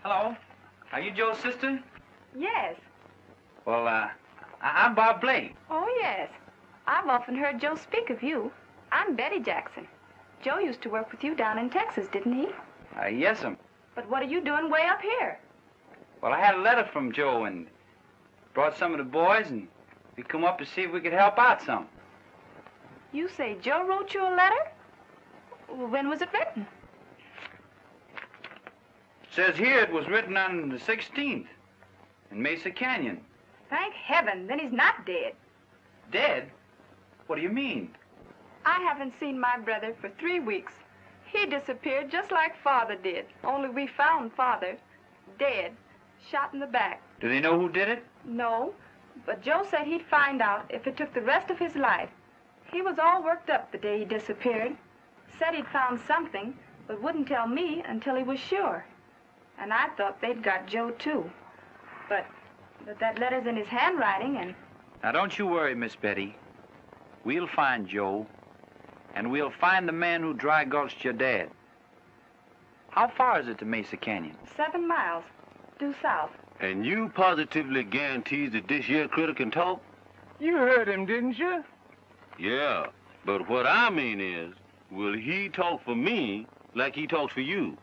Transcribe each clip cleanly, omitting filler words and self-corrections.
Hello. Are you Joe's sister? Yes. Well, I'm Bob Blake. Oh, yes. I've often heard Joe speak of you. I'm Betty Jackson. Joe used to work with you down in Texas, didn't he? Yes'm. But what are you doing way up here? Well, I had a letter from Joe and brought some of the boys, and we come up to see if we could help out some. You say Joe wrote you a letter? When was it written? It says here it was written on the 16th in Mesa Canyon. Thank heaven, then he's not dead. Dead? What do you mean? I haven't seen my brother for 3 weeks. He disappeared just like Father did, only we found Father dead, shot in the back. Do they know who did it? No, but Joe said he'd find out if it took the rest of his life. He was all worked up the day he disappeared. Said he'd found something, but wouldn't tell me until he was sure. And I thought they'd got Joe, too. But that letter's in his handwriting, and... Now, don't you worry, Miss Betty. We'll find Joe, and we'll find the man who dry gulched your dad. How far is it to Mesa Canyon? 7 miles, due south. And you positively guarantees that this here critter can talk? You heard him, didn't you? Yeah, but what I mean is, will he talk for me like he talks for you?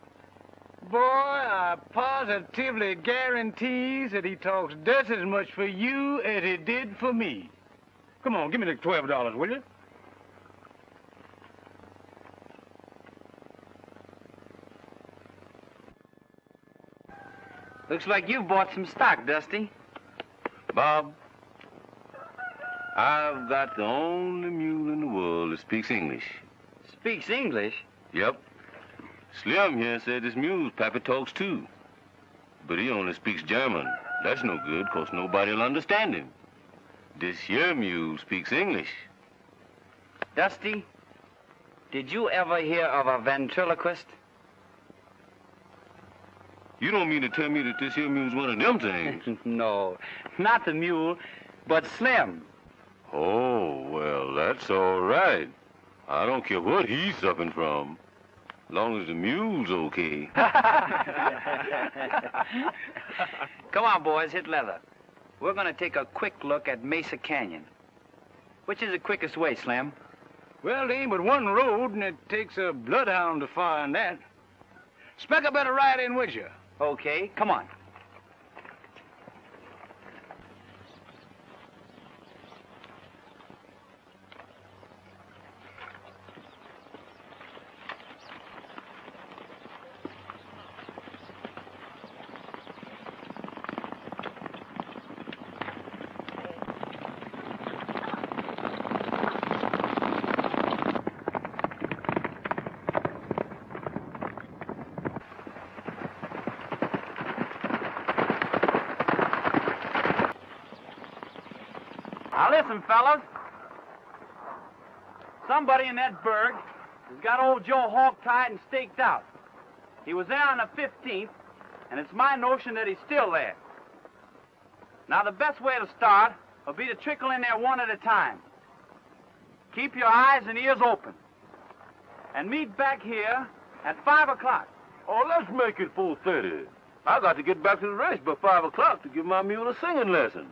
Boy, I positively guarantees that he talks just as much for you as he did for me. Come on, give me the $12, will you? Looks like you've bought some stock, Dusty. Bob, I've got the only mule in the world that speaks English. Speaks English? Yep. Slim here said this mule's pappy talks too. But he only speaks German. That's no good, 'cause nobody'll understand him. This here mule speaks English. Dusty, did you ever hear of a ventriloquist? You don't mean to tell me that this here mule's one of them things? No, not the mule, but Slim. Oh, well, that's all right. I don't care what he's suffering from, as long as the mule's okay. Come on, boys, hit leather. We're going to take a quick look at Mesa Canyon. Which is the quickest way, Slim? Well, there ain't but one road, and it takes a bloodhound to find that. Speck, I better ride in with you. Okay, come on. Now listen, fellas. Somebody in that burg has got old Joe hog-tied and staked out. He was there on the 15th, and it's my notion that he's still there. Now, the best way to start will be to trickle in there one at a time. Keep your eyes and ears open. And meet back here at 5 o'clock. Oh, let's make it 4:30. I got to get back to the ranch by 5 o'clock to give my mule a singing lesson.